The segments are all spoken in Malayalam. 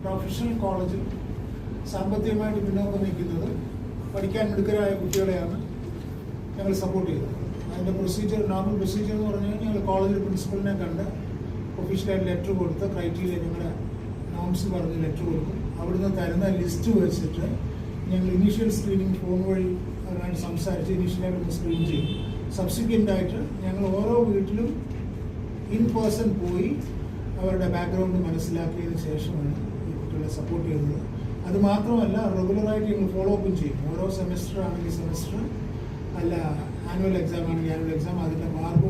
പ്രൊഫഷണൽ കോളേജിൽ സാമ്പത്തികമായിട്ട് പിന്നോക്കം നിൽക്കുന്നത് പഠിക്കാൻ മിടുക്കരായ കുട്ടികളെയാണ് ഞങ്ങൾ സപ്പോർട്ട് ചെയ്തത്. അതിൻ്റെ പ്രൊസീജിയർ, നോർമൽ പ്രൊസീജിയർ എന്ന് പറഞ്ഞു കഴിഞ്ഞാൽ ഞങ്ങൾ കോളേജിൽ പ്രിൻസിപ്പലിനെ കണ്ട് ഒഫീഷ്യലായിട്ട് ലെറ്റർ കൊടുത്ത് ക്രൈറ്റീരിയ ഞങ്ങളുടെ നോംസ് പറഞ്ഞ് ലെറ്റർ കൊടുക്കും. അവിടുന്ന് തരുന്ന ലിസ്റ്റ് വെച്ചിട്ട് ഞങ്ങൾ ഇനീഷ്യൽ സ്ക്രീനിങ് ഫോൺ വഴി അവരുമായിട്ട് സംസാരിച്ച് ഇനീഷ്യലായിട്ട് ഒന്ന് സ്ക്രീൻ ചെയ്യും. സബ്സിക്വൻ്റ് ആയിട്ട് ഞങ്ങൾ ഓരോ വീട്ടിലും ഇൻ പേഴ്സൺ പോയി അവരുടെ ബാക്ക്ഗ്രൗണ്ട് മനസ്സിലാക്കിയതിന് ശേഷമാണ് ഈ കുട്ടികളെ സപ്പോർട്ട് ചെയ്യുന്നത്. അതുമാത്രമല്ല, റെഗുലറായിട്ട് ഞങ്ങൾ ഫോളോ അപ്പും ചെയ്യും. ഓരോ സെമസ്റ്റർ ആണെങ്കിൽ സെമസ്റ്റർ, അല്ല ആനുവൽ എക്സാം ആണെങ്കിൽ ആനുവൽ എക്സാം, അതിൻ്റെ മാർക്ക്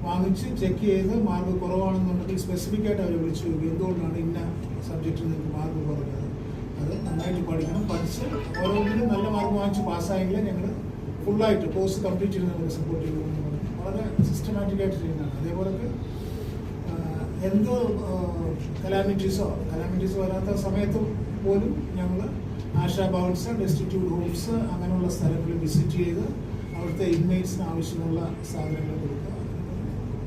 വാങ്ങിച്ച് ചെക്ക് ചെയ്ത് മാർക്ക് കുറവാണെന്നുണ്ടെങ്കിൽ സ്പെസിഫിക് ആയിട്ട് അവർ വിളിച്ചു നോക്കും എന്തുകൊണ്ടാണ് ഇന്ന സബ്ജക്റ്റിൽ നിങ്ങൾക്ക് മാർക്ക് കുറഞ്ഞത്. അത് നന്നായിട്ട് പഠിക്കണം, പഠിച്ച് ഓരോന്നിലും നല്ല മാർക്ക് വാങ്ങിച്ച് പാസ്സായെങ്കിൽ ഞങ്ങൾ ഫുള്ളായിട്ട് കോഴ്സ് കംപ്ലീറ്റ് ചെയ്ത് നമുക്ക് സപ്പോർട്ട് ചെയ്യുമെന്ന് പറഞ്ഞു വളരെ സിസ്റ്റമാറ്റിക്കായിട്ട് ചെയ്യുന്നതാണ്. അതേപോലൊക്കെ എന്തോ കലാമിറ്റീസ് വരാത്ത സമയത്ത് പോലും ഞങ്ങൾ ആശാ ഭവൻസ്, ഡെസ്റ്റിറ്റ്യൂട്ട് ഹോംസ് അങ്ങനെയുള്ള സ്ഥലങ്ങളിൽ വിസിറ്റ് ചെയ്ത് അവിടുത്തെ ഇൻമേറ്റ്സിന് ആവശ്യമുള്ള സാധനങ്ങൾ കൊടുക്കുക.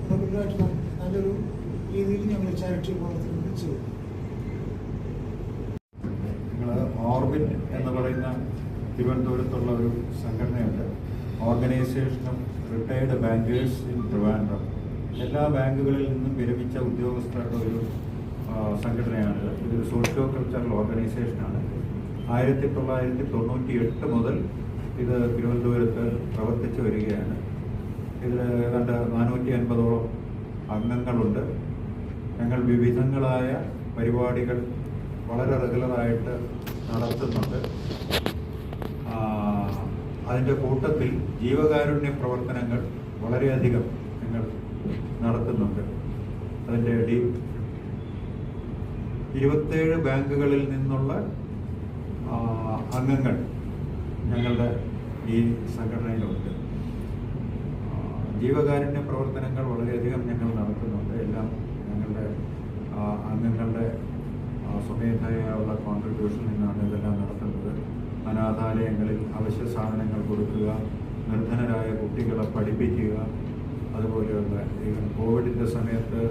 റെഗുലറായിട്ട് നല്ലൊരു രീതിയിൽ ഞങ്ങൾ ചാരിറ്റി പ്രവർത്തനങ്ങൾ ചെയ്തു. നിങ്ങൾ ഓർബിറ്റ് എന്ന് പറയുന്ന തിരുവനന്തപുരത്തുള്ള ഒരു സംഘടനയുണ്ട്, organisation of retired bankers in Trivandrum. എല്ലാ ബാങ്കുകളിൽ നിന്നും വിരമിച്ച ഉദ്യോഗസ്ഥരുടെ ഒരു സംഘടനയാണ്. ഇതൊരു സോഷ്യോ കൾച്ചറൽ ഓർഗനൈസേഷനാണ്. 1998 മുതൽ ഇത് തിരുവനന്തപുരത്ത് പ്രവർത്തിച്ചു വരികയാണ്. ഇതിൽ ഏതാണ്ട് 450ഓളം അംഗങ്ങളുണ്ട്. ഞങ്ങൾ വിവിധങ്ങളായ പരിപാടികൾ വളരെ റെഗുലറായിട്ട് നടത്തുന്നുണ്ട്. അതിൻ്റെ കൂട്ടത്തിൽ ജീവകാരുണ്യ പ്രവർത്തനങ്ങൾ വളരെയധികം ഞങ്ങൾ നടത്തുന്നുണ്ട്. അതിൻ്റെ 27 ബാങ്കുകളിൽ നിന്നുള്ള അംഗങ്ങൾ ഞങ്ങളുടെ ഈ സംഘടനയിലുണ്ട്. ജീവകാരുണ്യ പ്രവർത്തനങ്ങൾ വളരെയധികം ഞങ്ങൾ നടത്തുന്നുണ്ട്. എല്ലാം ഞങ്ങളുടെ അംഗങ്ങളുടെ സ്വമേധയുള്ള കോൺട്രിബ്യൂഷനിൽ നിന്നാണ് ഇതെല്ലാം നടത്തുന്നത്. അനാഥാലയങ്ങളിൽ അവശ്യ സാധനങ്ങൾ കൊടുക്കുക, നിർധനരായ കുട്ടികളെ പഠിപ്പിക്കുക, അതുപോലെയുള്ള കോവിഡിൻ്റെ സമയത്ത്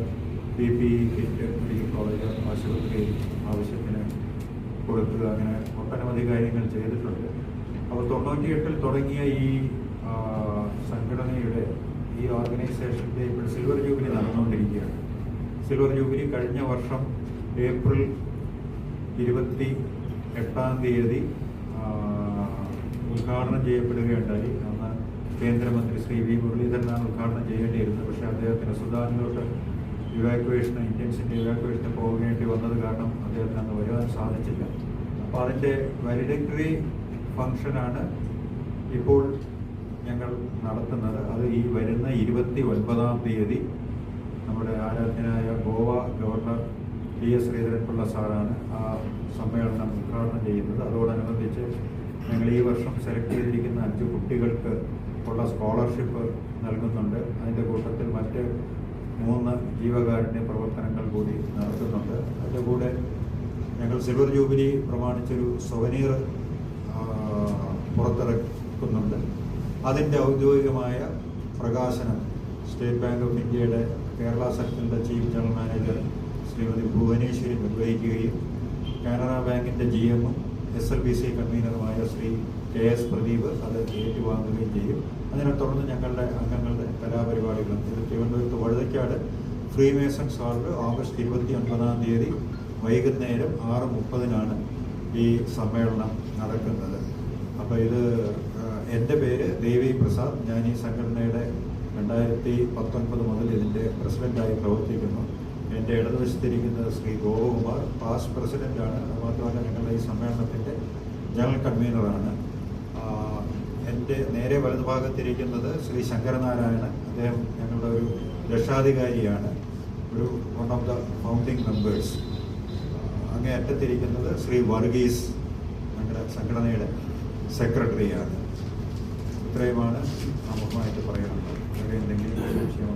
PPE കിറ്റ് മെഡിക്കൽ കോളേജ് ആശുപത്രിയിൽ ആവശ്യത്തിന് കൊടുക്കുക, അങ്ങനെ ഒട്ടനവധി കാര്യങ്ങൾ ചെയ്തിട്ടുണ്ട്. അപ്പോൾ 98-ൽ തുടങ്ങിയ ഈ സംഘടനയുടെ ഈ ഓർഗനൈസേഷൻ്റെ ഇപ്പോൾ സിൽവർ ജൂബിലി നടന്നുകൊണ്ടിരിക്കുകയാണ്. സിൽവർ ജൂബിലി കഴിഞ്ഞ വർഷം ഏപ്രിൽ 28-ാം തീയതി ഉദ്ഘാടനം ചെയ്യപ്പെടുകയുണ്ടായി. അന്ന് കേന്ദ്രമന്ത്രി ശ്രീ V. മുരളീധരനാണ് ഉദ്ഘാടനം ചെയ്യേണ്ടിയിരുന്നത്. പക്ഷേ അദ്ദേഹത്തിന് സുഡാനിലോട്ട് ഇന്ത്യൻസിൻ്റെ ഇവാക്യുവേഷന് പോകേണ്ടി വന്നത് കാരണം അദ്ദേഹത്തിന് അന്ന് വരാൻ സാധിച്ചില്ല. അപ്പോൾ അതിൻ്റെ വാലിഡേറ്ററി ഫംഗ്ഷനാണ് ഇപ്പോൾ ഞങ്ങൾ നടത്തുന്നത്. അത് ഈ വരുന്ന 29-ാം തീയതി നമ്മുടെ ആരാധ്യനായ ഗോവ ഗവർണർ T.S. ശ്രീധരൻപിള്ള സാറാണ് ആ സമ്മേളനം ഉദ്ഘാടനം ചെയ്യുന്നത്. അതോടനുബന്ധിച്ച് ഞങ്ങൾ ഈ വർഷം സെലക്ട് ചെയ്തിരിക്കുന്ന 5 കുട്ടികൾക്ക് ഉള്ള സ്കോളർഷിപ്പ് നൽകുന്നുണ്ട്. അതിൻ്റെ കൂട്ടത്തിൽ മറ്റ് 3 ജീവകാരുണ്യ പ്രവർത്തനങ്ങൾ കൂടി നടത്തുന്നുണ്ട്. അതിൻ്റെ കൂടെ ഞങ്ങൾ സിൽവർ ജൂബിലി പ്രമാണിച്ചൊരു സൊവനീർ പുറത്തിറക്കുന്നുണ്ട്. അതിൻ്റെ ഔദ്യോഗികമായ പ്രകാശനം സ്റ്റേറ്റ് ബാങ്ക് ഓഫ് ഇന്ത്യയുടെ കേരള സെക്ഷനിലെ chief general manager Shrimati Bhuvaneshwari നിർവഹിക്കുകയും കാനറ ബാങ്കിൻ്റെ GM-ഉം SLBC കൺവീനറുമായ ശ്രീ KS പ്രദീപ് അത് ഏറ്റുവാങ്ങുകയും ചെയ്യും. അതിനെ തുടർന്ന് ഞങ്ങളുടെ അംഗങ്ങളുടെ കലാപരിപാടികളും ഇത് തിരുവനന്തപുരത്ത് വഴുതയ്ക്കാട് ഫ്രീമേസൺസ് ഹാളിൽ ഓഗസ്റ്റ് 29-ാം തീയതി വൈകുന്നേരം 6:30-നാണ് ഈ സമ്മേളനം നടക്കുന്നത്. അപ്പോൾ ഇത് എൻ്റെ പേര് ദേവി പ്രസാദ്. ഞാൻ ഈ സംഘടനയുടെ 2019 മുതൽ ഇതിൻ്റെ പ്രസിഡൻ്റായി പ്രവർത്തിക്കുന്നു. എൻ്റെ ഇടതുവശത്തിരിക്കുന്നത് ശ്രീ ഗോപകുമാർ, പാസ്റ്റ് പ്രസിഡൻ്റാണ്. അതുമാത്രമല്ല ഞങ്ങളുടെ ഈ സമ്മേളനത്തിൻ്റെ ജനറൽ കൺവീനറാണ്. എൻ്റെ നേരെ വലതുഭാഗത്തിരിക്കുന്നത് ശ്രീ ശങ്കരനാരായണൻ. അദ്ദേഹം ഞങ്ങളുടെ ഒരു രക്ഷാധികാരിയാണ്, ഒരു one of the founding members. അങ്ങേ അറ്റത്തിരിക്കുന്നത് ശ്രീ വർഗീസ്, ഞങ്ങളുടെ സംഘടനയുടെ സെക്രട്ടറിയാണ്. ഇത്രയുമാണ് നമുക്കുമായിട്ട് പറയാനുള്ളത്. വേറെ എന്തെങ്കിലും വിഷയം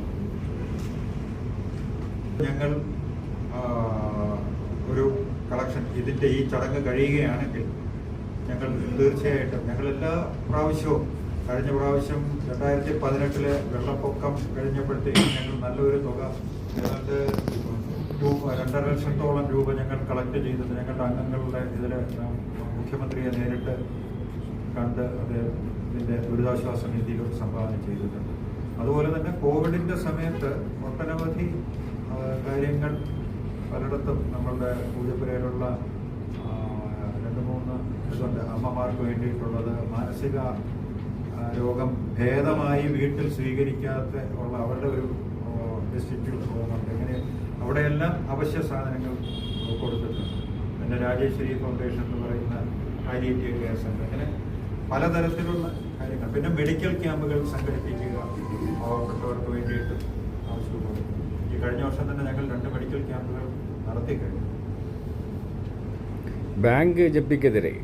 ഞങ്ങൾ ഒരു കളക്ഷൻ ഇതിൻ്റെ ഈ ചടങ്ങ് കഴിയുകയാണെങ്കിൽ ഞങ്ങൾ തീർച്ചയായിട്ടും ഞങ്ങളെല്ലാ പ്രാവശ്യവും കഴിഞ്ഞ പ്രാവശ്യം 2018 വെള്ളപ്പൊക്കം കഴിഞ്ഞപ്പോഴത്തേക്കും ഞങ്ങൾ നല്ലൊരു തുക ഏതാണ്ട് 2.5 ലക്ഷത്തോളം രൂപ ഞങ്ങൾ കളക്ട് ചെയ്തത് ഞങ്ങളുടെ അംഗങ്ങളുടെ ഇതിൽ മുഖ്യമന്ത്രിയെ നേരിട്ട് കണ്ട് ഇതിൻ്റെ ദുരിതാശ്വാസ നിധിയിൽ സംഭാവന ചെയ്തിട്ടുണ്ട്. അതുപോലെ തന്നെ കോവിഡിൻ്റെ സമയത്ത് ഒട്ടനവധി കാര്യങ്ങൾ പലയിടത്തും നമ്മളുടെ പൂജപ്പുരയിലുള്ള 2-3 ഇതുണ്ട് അമ്മമാർക്ക് വേണ്ടിയിട്ടുള്ളത്, മാനസിക രോഗം ഭേദമായി വീട്ടിൽ സ്വീകരിക്കാത്ത ഉള്ള അവരുടെ ഒരു ഇൻസ്റ്റിറ്റ്യൂട്ട് പോകുന്നുണ്ട്. ഇങ്ങനെ അവിടെയെല്ലാം അവശ്യ സാധനങ്ങൾ കൊടുത്തിട്ടുണ്ട്. പിന്നെ രാജേശ്വരി ഫൗണ്ടേഷൻ എന്ന് പറയുന്ന പാലിയേറ്റീവ് കെയർ സെൻ്റർ, അങ്ങനെ പലതരത്തിലുള്ള കാര്യങ്ങൾ. പിന്നെ മെഡിക്കൽ ക്യാമ്പുകൾ സംഘടിപ്പിക്കുക പാവപ്പെട്ടവർക്ക് വേണ്ടിയിട്ട് ആവശ്യമുള്ളത്. ഈ കഴിഞ്ഞ വർഷം തന്നെ ഞങ്ങൾ 2 മെഡിക്കൽ ക്യാമ്പുകൾ നടത്തി കഴിഞ്ഞു. ബാങ്ക് ജപ്തിക്കെതിരെ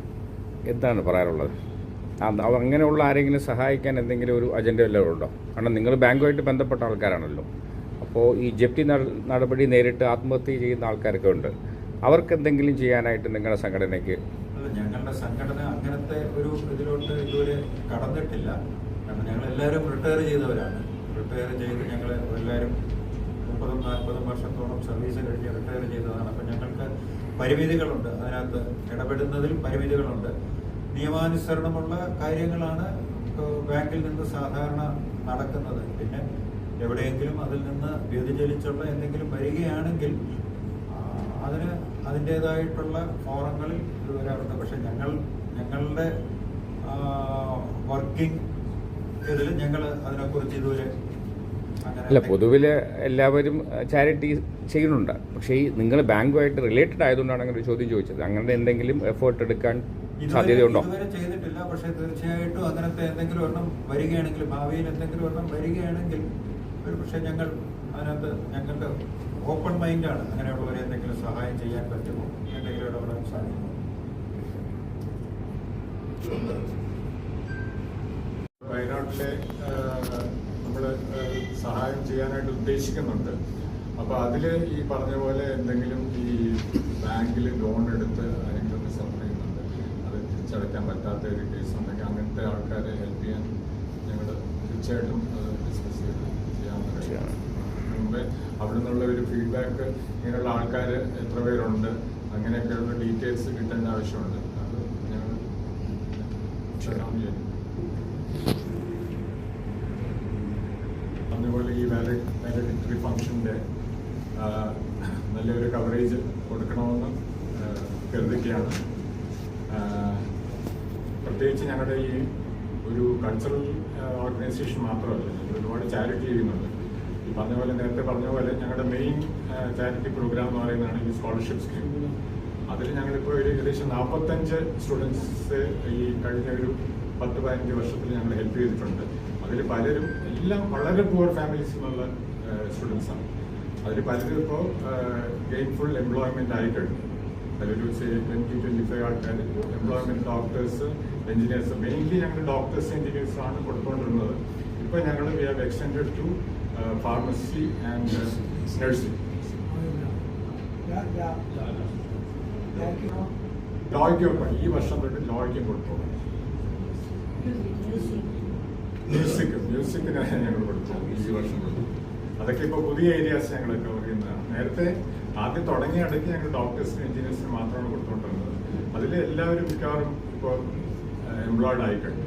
എന്താണ് പറയാനുള്ളത്? അങ്ങനെയുള്ള ആരെങ്കിലും സഹായിക്കാൻ എന്തെങ്കിലും ഒരു അജണ്ട വല്ലതും ഉണ്ടോ? കാരണം നിങ്ങൾ ബാങ്കുമായിട്ട് ബന്ധപ്പെട്ട ആൾക്കാരാണല്ലോ. അപ്പോൾ ഈ ജപ്തി നടപടി നേരിട്ട് ആത്മഹത്യ ചെയ്യുന്ന ആൾക്കാരൊക്കെ ഉണ്ട്. അവർക്ക് എന്തെങ്കിലും ചെയ്യാനായിട്ട് നിങ്ങളുടെ സംഘടനയ്ക്ക്? ഞങ്ങളുടെ സംഘടന അങ്ങനത്തെ ഒരു ഇതിലോട്ട് ഇതുവരെ കടന്നിട്ടില്ല. കാരണം ഞങ്ങൾ എല്ലാവരും റിട്ടയർ ചെയ്തവരാണ്. റിട്ടയർ ചെയ്ത് ഞങ്ങൾ എല്ലാവരും 30-40 വർഷത്തോളം സർവീസ് കഴിഞ്ഞ് റിട്ടയർ ചെയ്തതാണ്. അപ്പം ഞങ്ങൾക്ക് പരിമിതികളുണ്ട്, അതിനകത്ത് ഇടപെടുന്നതിൽ പരിമിതികളുണ്ട്. നിയമാനുസരണമുള്ള കാര്യങ്ങളാണ് ബാങ്കിൽ നിന്ന് സാധാരണ നടക്കുന്നത്. പിന്നെ എവിടെയെങ്കിലും അതിൽ നിന്ന് വ്യതിചലിച്ചുള്ള എന്തെങ്കിലും വരികയാണെങ്കിൽ അതിന് അതിൻ്റേതായിട്ടുള്ള ഫോറങ്ങളിൽ ഇത് വരാറുണ്ട്. പക്ഷെ ഞങ്ങളുടെ വർക്കിംഗ് ഇതിൽ ഞങ്ങൾ അതിനെക്കുറിച്ച് ഇതുവരെ അല്ല, പൊതുവിൽ എല്ലാവരും ചാരിറ്റി ചെയ്യുന്നുണ്ട്. പക്ഷേ ഈ നിങ്ങൾ ബാങ്കുമായിട്ട് റിലേറ്റഡ് ആയതുകൊണ്ടാണ് അങ്ങനെ ഒരു ചോദ്യം ചോദിച്ചത്. അങ്ങനെ എന്തെങ്കിലും എഫേർട്ട് എടുക്കാൻ സാധ്യതയുണ്ടോ? ഇതുവരെ ചെയ്തിട്ടില്ല. പക്ഷേ തീർച്ചയായിട്ടും അങ്ങനത്തെ എന്തെങ്കിലും ഒരെണ്ണം വരികയാണെങ്കിൽ, ഭാവിയിൽ എന്തെങ്കിലും ഒരെണ്ണം വരികയാണെങ്കിൽ ഒരു പക്ഷേ ഞങ്ങൾ അതിനകത്ത് ഞങ്ങൾക്ക് ഓപ്പൺ മൈൻഡാണ്. അങ്ങനെയുള്ളവരെ എന്തെങ്കിലും സഹായം ചെയ്യാൻ പറ്റുമോ, എന്തെങ്കിലും ഇടപെടാൻ സാധിക്കുമോ? വയനാട്ടിലെ നമ്മൾ സഹായം ചെയ്യാനായിട്ട് ഉദ്ദേശിക്കുന്നുണ്ട്. അപ്പോൾ അതിൽ ഈ പറഞ്ഞ പോലെ എന്തെങ്കിലും ഈ ബാങ്കിൽ ലോൺ എടുത്ത് ആരെങ്കിലും സഫർ ചെയ്യുന്നുണ്ട്, അത് തിരിച്ചടയ്ക്കാൻ പറ്റാത്ത ഒരു കേസ് ഉണ്ടെങ്കിൽ അങ്ങനത്തെ ആൾക്കാരെ ഹെൽപ്പ് ചെയ്യാൻ ഞങ്ങൾ തീർച്ചയായിട്ടും അത് ഡിസ്കസ് ചെയ്ത് ചെയ്യാവുന്ന കാര്യമാണ്. മുമ്പേ അവിടെ നിന്നുള്ള ഒരു ഫീഡ്ബാക്ക് ഇങ്ങനെയുള്ള ആൾക്കാർ എത്ര പേരുണ്ട് അങ്ങനെയൊക്കെയുള്ള ഡീറ്റെയിൽസ് കിട്ടേണ്ട ആവശ്യമുണ്ട്. അത് ഞങ്ങൾ ചെയ്യും. അതുപോലെ ഈ വാലഡിറ്ററി ഫംഗ്ഷൻ്റെ നല്ലൊരു കവറേജ് കൊടുക്കണമെന്ന് കരുതുകയാണ്. പ്രത്യേകിച്ച് ഞങ്ങളുടെ ഈ ഒരു കൾച്ചറൽ ഓർഗനൈസേഷൻ മാത്രമല്ല, ഞങ്ങൾ ഒരുപാട് ചാരിറ്റി ചെയ്യുന്നുണ്ട്. ഈ പറഞ്ഞ പോലെ നേരത്തെ പറഞ്ഞ പോലെ ഞങ്ങളുടെ മെയിൻ ചാരിറ്റി പ്രോഗ്രാം എന്ന് പറയുന്നതാണ് ഈ സ്കോളർഷിപ്പ് സ്കീം. അതിൽ ഞങ്ങളിപ്പോൾ ഏകദേശം 45 സ്റ്റുഡൻസ് ഈ കഴിഞ്ഞ ഒരു 10-15 വർഷത്തിൽ ഞങ്ങൾ ഹെൽപ്പ് ചെയ്തിട്ടുണ്ട്. അതിൽ പലരും എല്ലാം വളരെ പുവർ ഫാമിലീസിൽ നിന്നുള്ള സ്റ്റുഡൻസാണ്. അതിൽ പലരും ഇപ്പോൾ ഗെയിൻഫുൾ എംപ്ലോയ്മെൻ്റ് ആയിക്കഴിഞ്ഞു. അതിലൊരു 20-25 ആൾക്കാർ എംപ്ലോയ്മെൻറ്റ്, ഡോക്ടേഴ്സ്, എഞ്ചിനീയേഴ്സ്, മെയിൻലി ഞങ്ങൾ ഡോക്ടേഴ്സ് എഞ്ചിനീയേഴ്സാണ് കൊടുത്തുകൊണ്ടിരുന്നത്. ഇപ്പോൾ ഞങ്ങൾ we have extended to pharmacy and nursing. ലോയ്ക്കും ഈ വർഷം തൊട്ട് ലോയ്ക്കും കൊടുത്തു. മ്യൂസിക്കിന് ഞങ്ങൾ കൊടുത്തു ഈ വർഷം തൊട്ട്. അതൊക്കെ ഇപ്പോൾ പുതിയ ഏരിയാസ് ഞങ്ങൾ കവർ ചെയ്യുന്നതാണ്. നേരത്തെ ആദ്യം തുടങ്ങിയ ഇടയ്ക്ക് ഞങ്ങൾ ഡോക്ടേഴ്സിനും എഞ്ചിനീയേഴ്സിനും മാത്രമാണ് കൊടുത്തുകൊണ്ടിരുന്നത്. അതിൽ എല്ലാവരും മിക്കവാറും ഇപ്പോൾ എംപ്ലോയ്ഡ് ആയിക്കഴിഞ്ഞു.